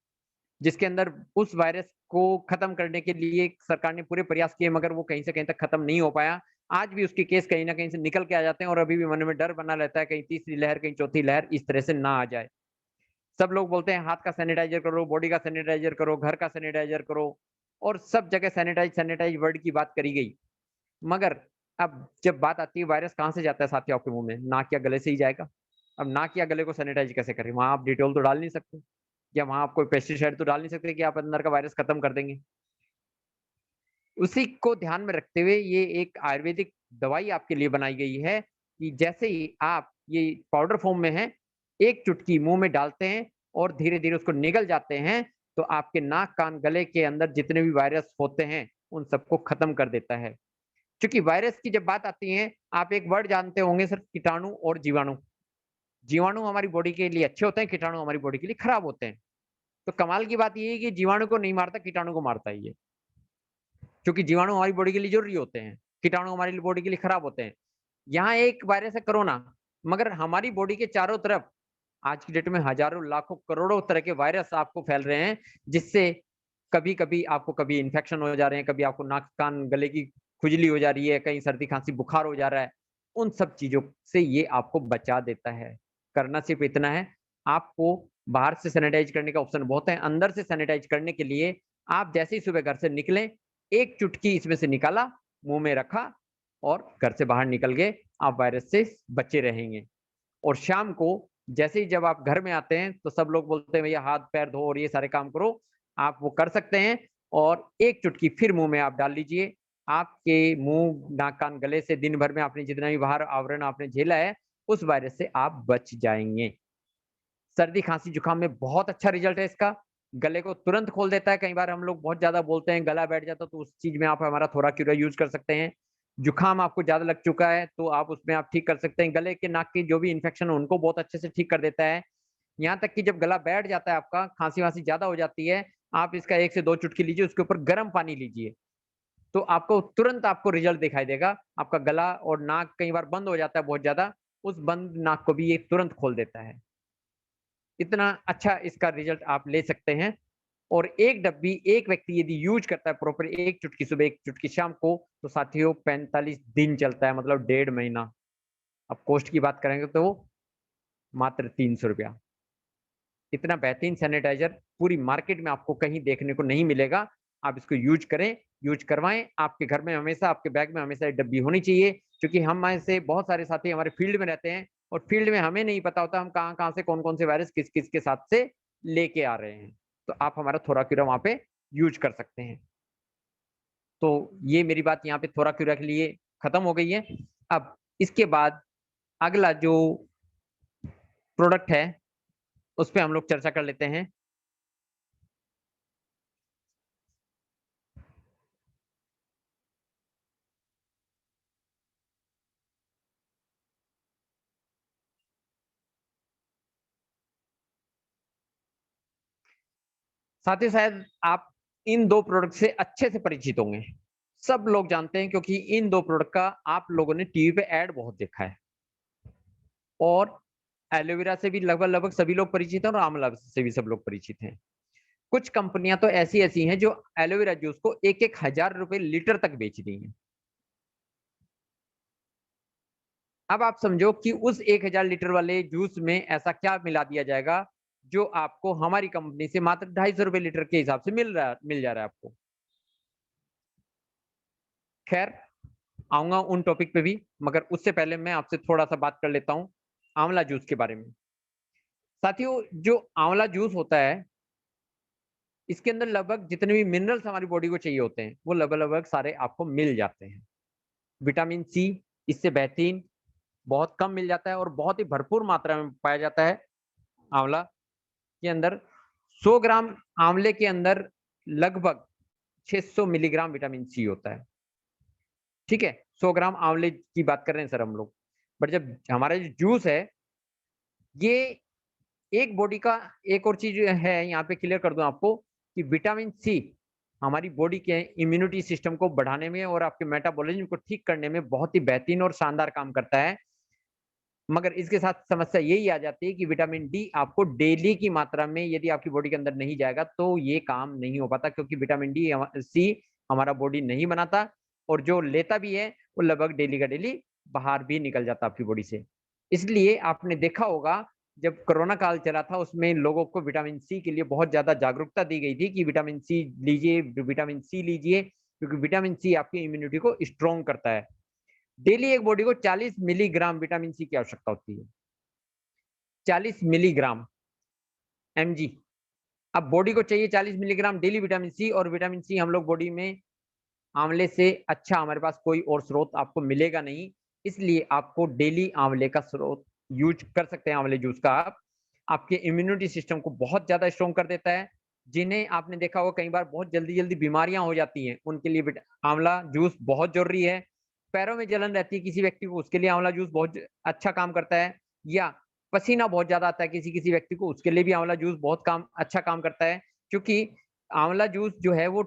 जिसके अंदर उस वायरस को खत्म करने के लिए सरकार ने पूरे प्रयास किए मगर वो कहीं से कहीं तक खत्म नहीं हो पाया। आज भी उसके केस कहीं न कहीं से निकल के आ जाते हैं और अभी भी मन में डर बना रहता है कहीं तीसरी लहर, कहीं चौथी लहर इस तरह से ना आ जाए। सब लोग बोलते हैं हाथ का सैनिटाइज़र करो, बॉडी का सैनिटाइज़र करो, घर का सैनिटाइज़र करो और सब जगह सैनिटाइज़ सैनिटाइज़ वर्ड की बात करी गई। मगर अब जब बात आती है वायरस कहाँ से जाता है साथियों आपके मुँह में? नाक या गले से ही जाएगा। अब नाक या गले को सैनिटाइज़ कैसे करें? वहाँ आप डेटॉल तो डाल नहीं सकते या वहाँ आप कोई पेस्टिसाइड तो डाल नहीं सकते कि आप अंदर का वायरस खत्म कर देंगे। उसी को ध्यान में रखते हुए ये एक आयुर्वेदिक दवाई आपके लिए बनाई गई है कि जैसे ही आप ये पाउडर फॉर्म में है, एक चुटकी मुँह में डालते हैं और धीरे-धीरे उसको निगल जाते हैं, तो आपके नाक, कान, गले के अंदर जितने भी वायरस होते हैं, उन सबको खत्म कर देता है। क्योंकि वायरस की जब बात आती है, आप एक वर्ड जानते होंगे सिर्फ कीटाणु और जीवाणु। जीवाणु हमारी बॉडी के लिए अच्छे होते हैं, कीटाणु हमारी बॉडी के लिए खराब होते हैं। तो कमाल की बात ये है कि जीवाणु को नहीं मारता, कीटाणु को मारता है ये। क्योंकि जीवाणु हमारी बॉडी के लिए ज़रूरी होते हैं, कीटाणु हमारी बॉडी के लिए खराब होते हैं। यहाँ एक वायरस है कोरोना, मगर हमारी बॉडी के चारों तरफ आज की डेट में हज़ारों, लाखों, करोड़ों तरह के वायरस आपको फैल रहे हैं, जिससे कभी-कभी आपको कभी इन्फेक्शन हो जा रहे हैं, कभी आपको नाक, कान, गले की खुजली हो जा रही है, कहीं सर्दी, खाँसी, बुखार हो जा रहा है। उन सब चीज़ों से ये आपको बचा देता है। करना सिर्फ़ इतना है, आपको बाहर से सैनिटाइज़ करने का ऑप्शन बहुत है, अंदर से सैनिटाइज़ करने के लिए आप जैसे ही सुबह घर से निकलें, एक चुटकी इसमें से निकाला, मुँह में रखा और घर से बाहर निकल गए, आप वायरस से बचे रहेंगे। और शाम को जैसे ही जब आप घर में आते हैं, तो सब लोग बोलते हैं भैया हाथ-पैर धो और ये सारे काम करो। आप वो कर सकते हैं और एक चुटकी फिर मुँह में आप डाल लीजिए। आपके मुँह, नाक, कान, गले से दिन भर में आपने जितना भी बाहर आवरण आपने झेला है, उस वायरस से आप बच जाएँगे। सर्दी, खाँसी, जुकाम में बहुत अच्छा रिज़ल्ट है इसका। गले को तुरंत खोल देता है, कई बार हम लोग बहुत ज़्यादा बोलते हैं, गला बैठ जाता है, तो उस चीज़ में आप हमारा थोराक्यूरा यूज़ कर सकते हैं। जुकाम आपको ज़्यादा लग चुका है, तो आप उसमें आप ठीक कर सकते हैं। गले के, नाक की जो भी इन्फेक्शन है, उनको बहुत अच्छे से ठीक कर देता है। यहाँ तक कि जब गला बैठ जाता है आपका, खाँसी-वाँसी ज़्यादा हो जाती है, आप इसका 1 से 2 चुटकी लीजिए, उसके ऊपर गर्म पानी लीजिए, तो आपको तुरंत आपको रिजल्ट दिखाई देगा। आपका गला और नाक कई बार बंद हो जाता है बहुत ज़्यादा, उस बंद नाक को भी ये तुरंत खोल देता है। इतना अच्छा इसका रिजल्ट आप ले सकते हैं। और एक डब्बी एक व्यक्ति यदि यूज़ करता है प्रॉपर, 1 चुटकी सुबह, 1 चुटकी शाम को, तो साथियों 45 दिन चलता है, मतलब 1.5 महीना। अब कॉस्ट की बात करेंगे तो मात्र ₹300। इतना बेहतरीन सैनिटाइज़र पूरी मार्केट में आपको कहीं देखने को नहीं मिलेगा। आप इसको यूज़ करें, यूज़ करवाएँ। आपके घर में हमेशा, आपके बैग में हमेशा एक डब्बी होनी चाहिए, क्योंकि हम में से बहुत सारे साथी हमारे फील्ड में रहते हैं और फील्ड में हमें नहीं पता होता हम कहाँ-कहाँ से कौन-कौन से वायरस किस-किस के साथ से लेके आ रहे हैं। तो आप हमारा थोराक्यूरा वहाँ पे यूज़ कर सकते हैं। तो ये मेरी बात यहाँ पे थोराक्यूरा के लिए खत्म हो गई है। अब इसके बाद अगला जो प्रोडक्ट है, उस पे हम लोग चर्चा कर लेते हैं। साथ ही शायद आप इन 2 प्रोडक्ट से अच्छे से परिचित होंगे। सब लोग जानते हैं, क्योंकि इन 2 प्रोडक्ट का आप लोगों ने टीवी पे ऐड बहुत देखा है। और एलोवेरा से भी लगभग-लगभग सभी लोग परिचित हैं और आंवला से भी सब लोग परिचित हैं। कुछ कंपनियाँ तो ऐसी-ऐसी हैं जो एलोवेरा जूस को 1-1 हज़ार रुपए लीटर तक बेच रही हैं। अब आप समझो कि उस 1000 लीटर वाले जूस में ऐसा क्या मिला दिया जाएगा, जो आपको हमारी कंपनी से मात्र ₹250 लीटर के हिसाब से मिल जा रहा है आपको। खैर, आऊँगा उन टॉपिक पे भी, मगर उससे पहले मैं आपसे थोड़ा-सा बात कर लेता हूँ आंवला जूस के बारे में। साथियों, जो आंवला जूस होता है, इसके अंदर लगभग जितने भी मिनरल्स हमारी बॉडी को चाहिए होते हैं, वो लगभग-लगभग सारे आपको मिल जाते हैं। विटामिन सी इससे बेहतरीन बहुत कम मिल जाता है और बहुत ही भरपूर मात्रा में पाया जाता है आंवला के अंदर। 100 ग्राम आंवले के अंदर लगभग 600 मिलीग्राम विटामिन सी होता है। ठीक है? 100 ग्राम आंवले की बात कर रहे हैं सर हम लोग। बट जब हमारा जो जूस है, ये एक बॉडी का एक और चीज़ है, यहाँ पे क्लियर कर दूँ आपको कि विटामिन सी हमारी बॉडी के इम्यूनिटी सिस्टम को बढ़ाने में और आपके मेटाबॉलिज्म को ठीक करने में बहुत ही बेहतरीन और शानदार काम करता है। मगर इसके साथ समस्या यही आ जाती है कि विटामिन डी आपको डेली की मात्रा में यदि आपकी बॉडी के अंदर नहीं जाएगा, तो ये काम नहीं हो पाता, क्योंकि विटामिन डी सी हमारा बॉडी नहीं बनाता और जो लेता भी है, वो लगभग डेली का डेली बाहर भी निकल जाता है आपकी बॉडी से। इसलिए आपने देखा होगा, जब कोरोना काल चला था, उसमें लोगों को विटामिन सी के लिए बहुत ज़्यादा जागरूकता दी गई थी कि विटामिन सी लीजिए, विटामिन सी लीजिए, क्योंकि विटामिन सी आपकी इम्यूनिटी को स्ट्रॉन्ग करता है। डेली एक बॉडी को 40 मिलीग्राम विटामिन सी की आवश्यकता होती है। 40 मिलीग्राम एमजी। अब बॉडी को चाहिए 40 मिलीग्राम डेली विटामिन सी, और विटामिन सी हम लोग बॉडी में आंवले से अच्छा हमारे पास कोई और स्रोत आपको मिलेगा नहीं। इसलिए आपको डेली आंवले का स्रोत यूज़ कर सकते हैं, आंवले जूस का आप। आपके इम्यूनिटी सिस्टम को बहुत ज़्यादा स्ट्रॉन्ग कर देता है। जिन्हें आपने देखा होगा कई बार बहुत जल्दी-जल्दी बीमारियाँ हो जाती हैं, उनके लिए आंवला जूस बहुत ज़रूरी है। पैरों में जलन रहती है किसी व्यक्ति को, उसके लिए आंवला जूस बहुत अच्छा काम करता है। या पसीना बहुत ज़्यादा आता है किसी-किसी व्यक्ति को, उसके लिए भी आंवला जूस बहुत अच्छा काम करता है। क्योंकि आंवला जूस जो है वो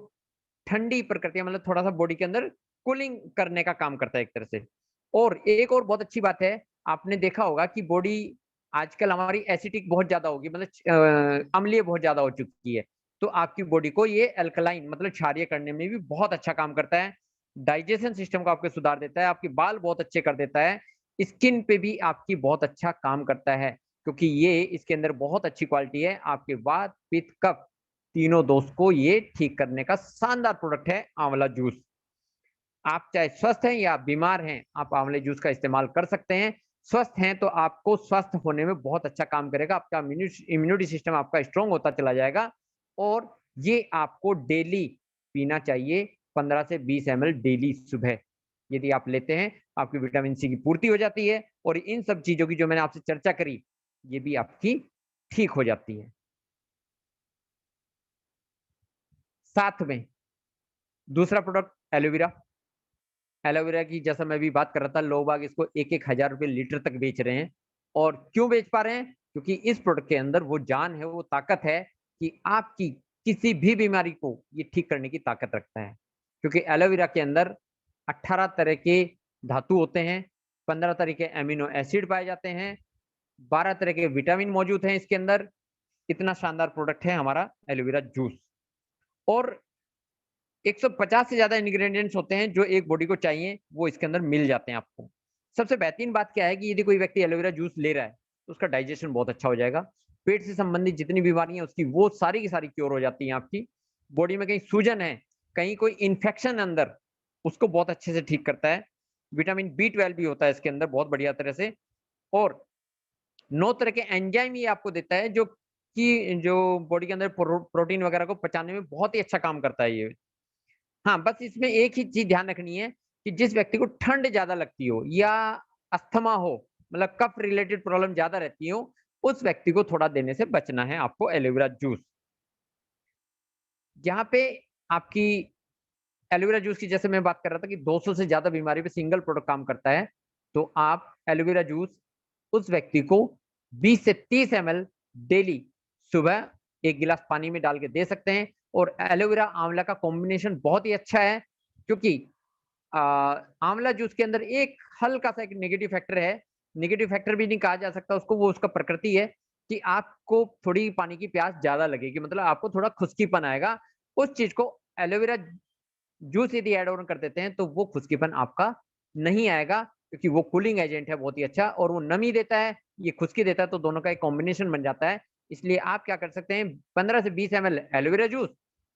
ठंडी प्रकृति है, मतलब थोड़ा-सा बॉडी के अंदर कूलिंग करने का काम करता है एक तरह से। और एक और बहुत अच्छी बात है, आपने देखा होगा कि बॉडी आजकल हमारी एसिडिक बहुत ज़्यादा होगी, मतलब अम्लीय बहुत ज़्यादा हो चुकी है। तो आपकी बॉडी को ये अल्कलाइन मतलब क्षारीय करने में भी बहुत अच्छा काम करता है। डाइजेशन सिस्टम को आपके सुधार देता है, आपके बाल बहुत अच्छे कर देता है। स्किन पे भी आपकी बहुत अच्छा काम करता है, क्योंकि ये इसके अंदर बहुत अच्छी क्वालिटी है। आपके वात, पित्त, कफ तीनों दोष को ये ठीक करने का शानदार प्रोडक्ट है आंवला जूस। आप चाहे स्वस्थ हैं या बीमार हैं, आप आंवले जूस का इस्तेमाल कर सकते हैं। स्वस्थ हैं तो आपको स्वस्थ होने में बहुत अच्छा काम करेगा। आपका इम्यूनिटी सिस्टम आपका स्ट्रॉन्ग होता चला जाएगा और ये आपको डेली पीना चाहिए, 15 से 20 एमएल डेली सुबह। यदि आप लेते हैं, आपकी विटामिन सी की पूर्ति हो जाती है और इन सब चीज़ों की जो मैंने आपसे चर्चा करी, ये भी आपकी ठीक हो जाती है। साथ में दूसरा प्रोडक्ट एलोवेरा। एलोवेरा की जैसा मैं अभी बात कर रहा था, लोग बाग इसको 1-1 हज़ार रुपए लीटर तक बेच रहे हैं। और क्यों बेच पा रहे हैं? क्योंकि इस प्रोडक्ट के अंदर वो जान है, वो ताकत है कि आपकी किसी भी बीमारी को ये ठीक करने की ताकत रखता है, क्योंकि एलोवेरा के अंदर 18 तरह के धातु होते हैं, 15 तरह के एमिनो एसिड पाए जाते हैं, 12 तरह के विटामिन मौजूद हैं इसके अंदर। इतना शानदार प्रोडक्ट है हमारा एलोवेरा जूस। और 150 से ज़्यादा इंग्रेडिएंट्स होते हैं जो एक बॉडी को चाहिए, वो इसके अंदर मिल जाते हैं आपको। सबसे बेहतरीन बात क्या है कि यदि कोई व्यक्ति एलोवेरा जूस ले रहा है, तो उसका डाइजेशन बहुत अच्छा हो जाएगा। पेट से संबंधित जितनी बीमारियाँ उसकी वो सारी की सारी क्योर हो जाती हैं आपकी। बॉडी में कहीं सूजन है, कहीं कोई इन्फेक्शन अंदर, उसको बहुत अच्छे से ठीक करता है। विटामिन बी12 भी होता है इसके अंदर बहुत बढ़िया तरह से। और 9 तरह के एंजाइम ये आपको देता है जो बॉडी के अंदर प्रोटीन वगैरह को पचाने में बहुत ही अच्छा काम करता है ये। हाँ, बस इसमें एक ही चीज़ ध्यान रखनी है कि जिस व्यक्ति को ठंड ज़्यादा लगती हो या अस्थमा हो, मतलब कफ रिलेटेड प्रॉब्लम ज़्यादा रहती हो, उस व्यक्ति को थोड़ा देने से बचना है आपको एलोवेरा जूस। यहाँ पे आपकी एलोवेरा जूस की जैसे मैं बात कर रहा था कि 200 से ज़्यादा बीमारी पे सिंगल प्रोडक्ट काम करता है, तो आप एलोवेरा जूस उस व्यक्ति को 20 से 30 एमएल डेली सुबह 1 गिलास पानी में डाल के दे सकते हैं। और एलोवेरा आंवला का कॉम्बिनेशन बहुत ही अच्छा है, क्योंकि अ, आंवला जूस के अंदर एक हल्का-सा एक नेगेटिव फैक्टर है, नेगेटिव फैक्टर भी नहीं कहा जा सकता उसको, वो उसका प्रकृति है कि आपको थोड़ी पानी की प्यास ज़्यादा लगेगी, मतलब आपको थोड़ा खुश्कीपन आएगा। उस चीज़ को एलोवेरा जूस यदि ऐड ऑन कर देते हैं तो वो खुश्कीपन आपका नहीं आएगा, क्योंकि वो कूलिंग एजेंट है बहुत ही अच्छा और वो नमी देता है, ये खुश्की देता है, तो दोनों का एक कॉम्बिनेशन बन जाता है। इसलिए आप क्या कर सकते हैं 15 से 20 एमएल एलोवेरा जूस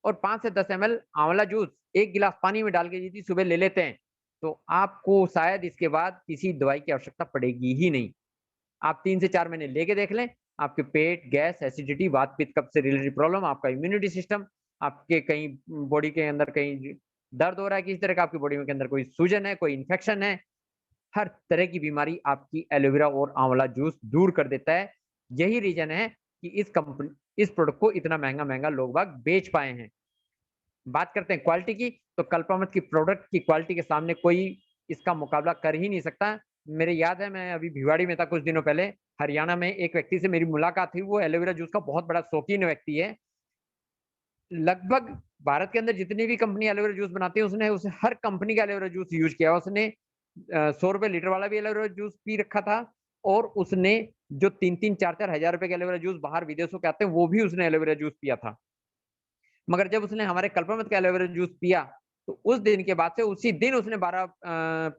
और 5 से 10 एमएल आंवला जूस 1 गिलास पानी में डाल के यदि सुबह ले लेते हैं, तो आपको शायद इसके बाद किसी दवाई की आवश्यकता पड़ेगी ही नहीं। आप 3 से 4 महीने लेके देख लें, आपके पेट, गैस, एसिडिटी, वात-पित्त, कफ से रिलेटेड प्रॉब्लम, आपका इम्यूनिटी सिस्टम, आपके कहीं बॉडी के अंदर कहीं दर्द हो रहा है किसी तरह का, आपकी बॉडी में के अंदर कोई सूजन है, कोई इन्फेक्शन है, हर तरह की बीमारी आपकी एलोवेरा और आंवला जूस दूर कर देता है। यही रीज़न है कि इस प्रोडक्ट को इतना महँगा-महँगा लोग बाग बेच पाए हैं। बात करते हैं क्वालिटी की, तो कल्पामत की प्रोडक्ट की क्वालिटी के सामने कोई इसका मुकाबला कर ही नहीं सकता। मेरे याद है मैं अभी भिवाड़ी में था कुछ दिनों पहले, हरियाणा में एक व्यक्ति से मेरी मुलाकात हुई, वो एलोवेरा जूस का बहुत बड़ा शौकीन व्यक्ति है। लगभग भारत के अंदर जितनी भी कंपनी एलोवेरा जूस बनाती है, उसने उस हर कंपनी का एलोवेरा जूस यूज़ किया। उसने ₹100 लीटर वाला भी एलोवेरा जूस पी रखा था और उसने जो 3-3 4-4 हज़ार रुपए के एलोवेरा जूस बाहर विदेशों के आते हैं, वो भी उसने एलोवेरा जूस पिया था। मगर जब उसने हमारे कल्पामत का एलोवेरा जूस पिया, तो उस दिन के बाद से उसी दिन उसने 12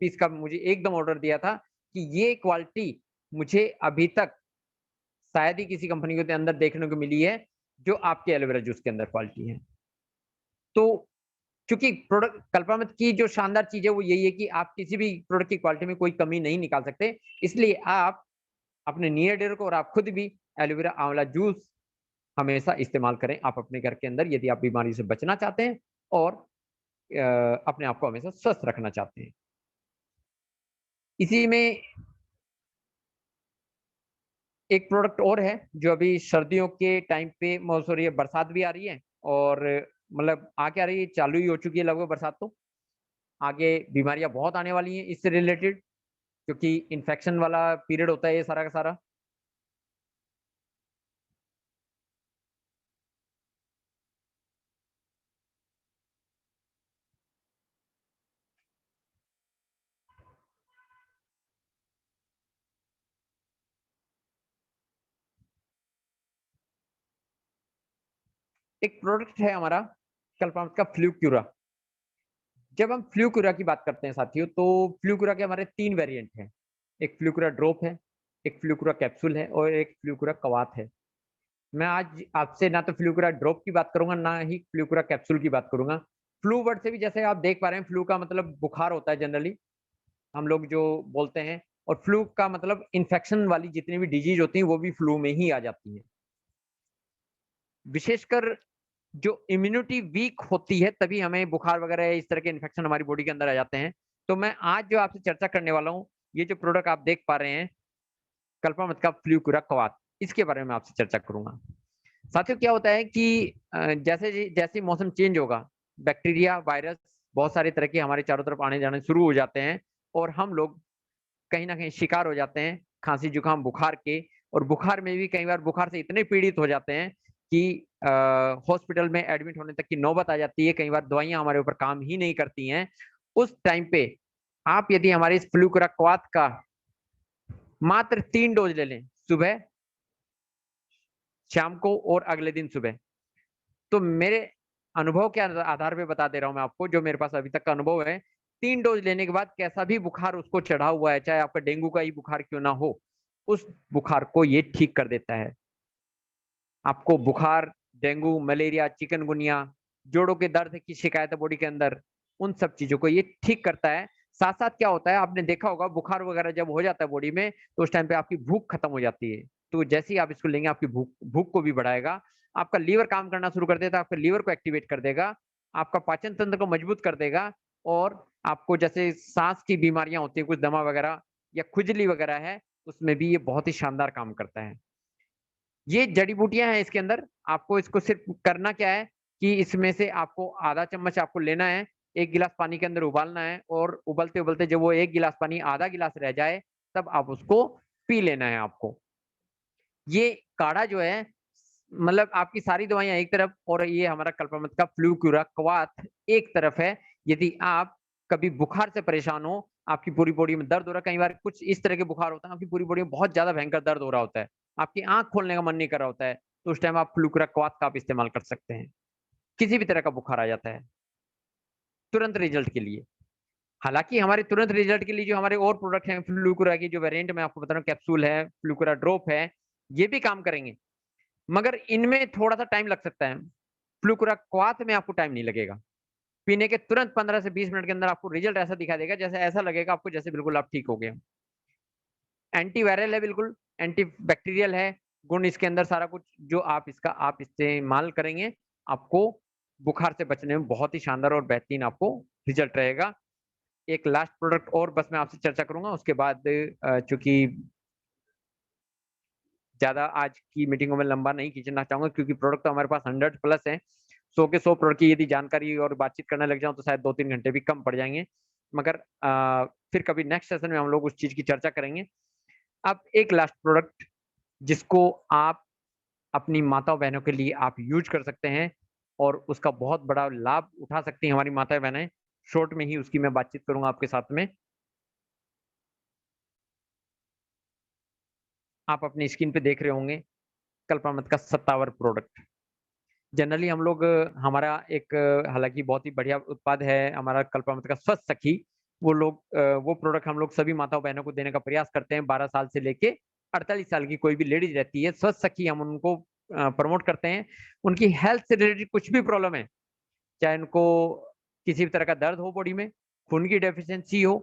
पीस का मुझे एकदम ऑर्डर दिया था कि ये क्वालिटी मुझे अभी तक शायद ही किसी कंपनी के अंदर देखने को मिली है, जो आपके एलोवेरा जूस के अंदर क्वालिटी है। तो चूँकि प्रोडक्ट कल्पामत की जो शानदार चीज़ है वो यही है कि आप किसी भी प्रोडक्ट की क्वालिटी में कोई कमी नहीं निकाल सकते। इसलिए आप अपने नियर डियर को और आप खुद भी एलोवेरा आंवला जूस हमेशा इस्तेमाल करें आप अपने घर के अंदर, यदि आप बीमारी से बचना चाहते हैं और अपने आप को हमेशा स्वस्थ रखना चाहते हैं। इसी में एक प्रोडक्ट और है जो अभी सर्दियों के टाइम पे सॉरी बरसात भी आ रही है और मतलब आ क्या रही है, चालू ही हो चुकी है लगभग बरसात तो। आगे बीमारियाँ बहुत आने वाली हैं इससे रिलेटेड, क्योंकि इन्फेक्शन वाला पीरियड होता है ये सारा का सारा। एक प्रोडक्ट है हमारा कल्पामत का फ्लूक्यूरा। जब हम फ्लूक्यूरा की बात करते हैं साथियों, तो फ्लूक्यूरा के हमारे 3 वेरिएंट हैं। एक फ्लूक्यूरा ड्रॉप है, एक फ्लूक्यूरा कैप्सूल है और एक फ्लूक्यूरा कवाथ है। मैं आज आपसे ना तो फ्लूक्यूरा ड्रॉप की बात करूँगा, ना ही फ्लूक्यूरा कैप्सूल की बात करूँगा। फ्लू वर्ड से भी जैसे आप देख पा रहे हैं, फ्लू का मतलब बुखार होता है जनरली, हम लोग जो बोलते हैं, और फ्लू का मतलब इन्फेक्शन वाली जितनी भी डिजीज़ होती हैं, वो भी फ्लू में ही आ जाती हैं। विशेषकर जो इम्यूनिटी वीक होती है, तभी हमें बुखार वगैरह इस तरह के इन्फेक्शन हमारी बॉडी के अंदर आ जाते हैं। तो मैं आज जो आपसे चर्चा करने वाला हूँ, ये जो प्रोडक्ट आप देख पा रहे हैं, कल्पामत का फ्लूक्यूरा कवाथ, इसके बारे में आपसे चर्चा करूँगा। साथियों क्या होता है कि जैसे ही मौसम चेंज होगा, बैक्टीरिया, वायरस बहुत सारे तरह के हमारे चारों तरफ आने-जाने शुरू हो जाते हैं और हम लोग कहीं न कहीं शिकार हो जाते हैं, खाँसी, जुकाम, बुखार के। और बुखार में भी कई बार बुखार से इतने पीड़ित हो जाते हैं कि हॉस्पिटल में एडमिट होने तक की नौबत आ जाती है, कई बार दवाइयाँ हमारे ऊपर काम ही नहीं करती हैं, उस टाइम पे आप यदि हमारे इस फ्लूकुराक्वाथ का मात्र 3 डोज ले लें, सुबह, शाम को और अगले दिन सुबह, तो मेरे अनुभव के आधार पे बता दे रहा हूँ मैं आपको, जो मेरे पास अभी तक का अनुभव है, 3 डोज लेने के बाद कैसा भी बुखार उसको चढ़ा हुआ है, चाहे आपका डेंगू का ही बुखार क्यों ना हो, उस बुखार को ये ठीक कर देता है। आपको बुखार, डेंगू, मलेरिया, चिकनगुनिया, जोड़ों के दर्द की शिकायत है बॉडी के अंदर, उन सब चीज़ों को ये ठीक करता है। साथ-साथ क्या होता है, आपने देखा होगा बुखार वगैरह जब हो जाता है बॉडी में, तो उस टाइम पे आपकी भूख खत्म हो जाती है। तो जैसे ही आप इसको लेंगे, आपकी भूख भूख को भी बढ़ाएगा, आपका लीवर काम करना शुरू कर देता है, आपके लीवर को एक्टिवेट कर देगा, आपका पाचन तंत्र को मजबूत कर देगा और आपको जैसे साँस की बीमारियाँ होती हैं, कुछ दमा वगैरह या खुजली वगैरह है, उसमें भी ये बहुत ही शानदार काम करता है। ये जड़ी-बूटियाँ हैं इसके अंदर, आपको इसको सिर्फ़ करना क्या है कि इसमें से आपको आधा चम्मच आपको लेना है, 1 गिलास पानी के अंदर उबालना है और उबलते-उबलते जब वो 1 गिलास पानी आधा गिलास रह जाए, तब आप उसको पी लेना है आपको। ये काढ़ा जो है मतलब आपकी सारी दवाइयाँ एक तरफ और ये हमारा कल्पामत का फ्लूक्यूराक्वाथ एक तरफ है। यदि आप कभी बुखार से परेशान हो, आपकी पूरी बॉडी में दर्द हो रहा है, कई बार कुछ इस तरह के बुखार होता है, आपकी पूरी बॉडी में बहुत ज़्यादा भयंकर दर्द हो रहा होता है, आपकी आँख खोलने का मन नहीं कर रहा होता है, तो उस टाइम आप फ्लूक्यूराक्वाथ का आप इस्तेमाल कर सकते हैं। किसी भी तरह का बुखार आ जाता है, तुरंत रिज़ल्ट के लिए। हालाँकि हमारे तुरंत रिज़ल्ट के लिए जो हमारे और प्रोडक्ट हैं, फ्लूकुरा की जो वेरिएंट मैं आपको बता रहा हूँ, कैप्सूल है, फ्लूकुरा ड्रॉप है, ये भी काम करेंगे। मगर इनमें थोड़ा-सा टाइम लग सकता है। फ्लूकुराक्वाथ में आपको टाइम नहीं लगेगा। पीने के तुरंत 15 से 20 मिनट के अंदर आपको रिज़ल्ट ऐसा दिखाई देगा, जैसे ऐसा लगेगा आपको जैसे बिल्कुल आप ठीक हो गए हो। एंटीवायरल है बिल्कुल, एंटी बैक्टीरियल है, गुण इसके अंदर सारा कुछ जो आप इस्तेमाल करेंगे, आपको बुखार से बचने में बहुत ही शानदार और बेहतरीन आपको रिज़ल्ट रहेगा। एक लास्ट प्रोडक्ट और बस मैं आपसे चर्चा करूँगा, उसके बाद चूँकि ज़्यादा आज की मीटिंग को मैं लंबा नहीं खींचना चाहूँगा क्योंकि प्रोडक्ट तो हमारे पास 100 प्लस हैं। 100 के 100 प्रोडक्ट की यदि जानकारी और बातचीत करने लग जाऊँ तो शायद 2-3 घंटे भी कम पड़ जाएँगे। मगर फिर कभी नेक्स्ट सेशन में हम लोग उस चीज़ की चर्चा करेंगे। अब एक लास्ट प्रोडक्ट जिसको आप अपनी माताओं-बहनों के लिए आप यूज़ कर सकते हैं और उसका बहुत बड़ा लाभ उठा सकती हैं हमारी माताएँ-बहनें। शॉर्ट में ही उसकी मैं बातचीत करूँगा आपके साथ में। आप अपनी स्क्रीन पे देख रहे होंगे, कल्पामत का सत्तावर प्रोडक्ट। जनरली हम लोग हमारा एक हालाँकि बहुत ही बढ़िया उत्पाद है हमारा कल्पामत का स्वस्थ सखी। वो प्रोडक्ट हम लोग सभी माताओं-बहनों को देने का प्रयास करते हैं 12 साल से लेके 48 साल की कोई भी लेडीज़ रहती है, स्वस्थ सखी हम उनको प्रमोट करते हैं। उनकी हेल्थ से रिलेटेड कुछ भी प्रॉब्लम है, चाहे उनको किसी भी तरह का दर्द हो बॉडी में, खून की डेफिशिएंसी हो,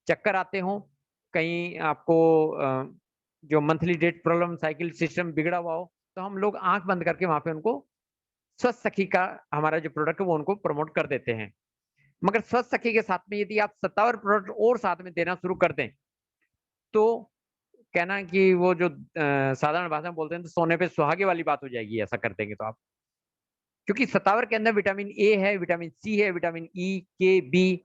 चक्कर आते हों, कहीं आपको जो monthly date problem cycle system बिगड़ा हुआ हो, तो हम लोग आँख बंद करके वहाँ पे उनको स्वस्थ सखी का हमारा जो प्रोडक्ट है वो उनको प्रमोट कर देते हैं। मगर स्वस्थ सखी के साथ में यदि आप सत्तावर प्रोडक्ट और साथ में देना शुरू कर दें, तो कहना है कि वो जो साधारण भाषा में बोलते हैं तो सोने पे सुहागे वाली बात हो जाएगी ऐसा कर देंगे तो आप। क्योंकि सत्तावर के अंदर विटामिन ए है, विटामिन सी है, विटामिन ई, के, बी,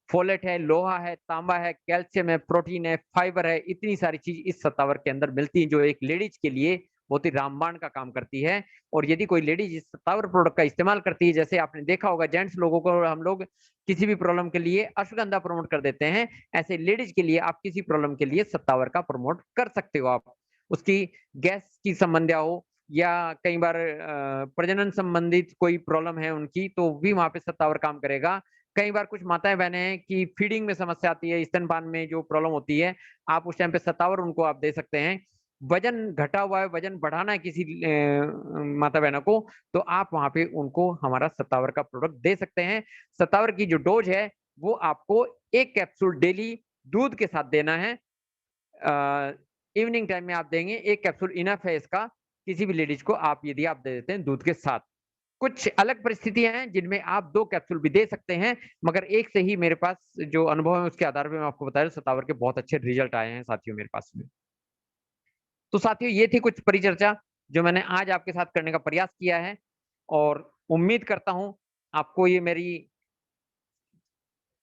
फोलेट है, लोहा है, तांबा है, कैल्शियम है, प्रोटीन है, फाइबर है, इतनी सारी चीज़ इस सत्तावर के अंदर मिलती हैं जो एक लेडीज़ के लिए बहुत ही रामबाण का काम करती है। और यदि कोई लेडीज़ इस सत्तावर प्रोडक्ट का इस्तेमाल करती है, जैसे आपने देखा होगा जेंट्स लोगों को हम लोग किसी भी प्रॉब्लम के लिए अश्वगंधा प्रमोट कर देते हैं, ऐसे लेडीज़ के लिए आप किसी प्रॉब्लम के लिए सत्तावर का प्रमोट कर सकते हो आप। उसकी गैस की समस्या हो या कई बार प्रजनन संबंधित कोई प्रॉब्लम है उनकी, तो भी वहाँ पे सत्तावर काम करेगा। कई बार कुछ माताएँ-बहनें हैं कि फीडिंग में समस्या आती है, स्तनपान में जो प्रॉब्लम होती है, आप उस टाइम पे सत्तावर उनको आप दे सकते हैं। वज़न घटा हुआ है, वज़न बढ़ाना है किसी माता-बहनों को, तो आप वहाँ पे उनको हमारा सत्तावर का प्रोडक्ट दे सकते हैं। सत्तावर की जो डोज़ है, वो आपको 1 कैप्सूल डेली दूध के साथ देना है। इवनिंग टाइम में आप देंगे, 1 कैप्सूल इनफ है इसका, किसी भी लेडीज़ को आप यदि आप दे देते हैं दूध के साथ। कुछ अलग परिस्थितियाँ हैं जिनमें आप 2 कैप्सूल भी दे सकते हैं, मगर 1 से ही मेरे पास जो अनुभव है उसके आधार पे मैं आपको बता रहा हूँ सत्तावर के बहुत अच्छे रिज़ल्ट आए हैं साथियों मेरे पास में। तो साथियों ये थी कुछ परिचर्चा जो मैंने आज आपके साथ करने का प्रयास किया है और उम्मीद करता हूँ आपको ये मेरी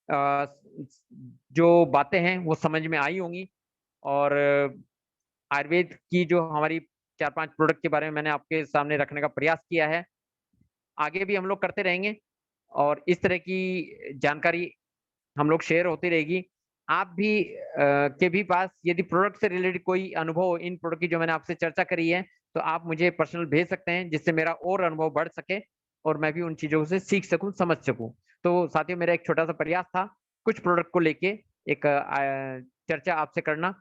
अ, जो बातें हैं वो समझ में आई होंगी और आयुर्वेद की जो हमारी 4-5 प्रोडक्ट के बारे में मैंने आपके सामने रखने का प्रयास किया है। आगे भी हम लोग करते रहेंगे और इस तरह की जानकारी हम लोग शेयर होती रहेगी। आप भी के भी पास यदि प्रोडक्ट से रिलेटेड कोई अनुभव हो इन प्रोडक्ट की जो मैंने आपसे चर्चा करी है, तो आप मुझे पर्सनल भेज सकते हैं, जिससे मेरा और अनुभव बढ़ सके और मैं भी उन चीज़ों से सीख सकूँ, समझ सकूँ। तो साथियों मेरा एक छोटा-सा प्रयास था, कुछ प्रोडक्ट को लेके एक चर्चा आपसे करना।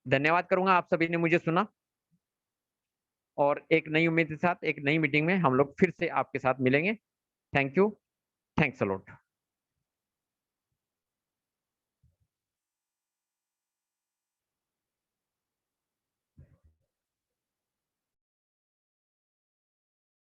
धन्यवाद करूँगा आप सभी ने मुझे सुना और एक नई उम्मीद के साथ एक नई मीटिंग में हम लोग फिर से आपके साथ मिलेंगे। Thank you, thanks a lot.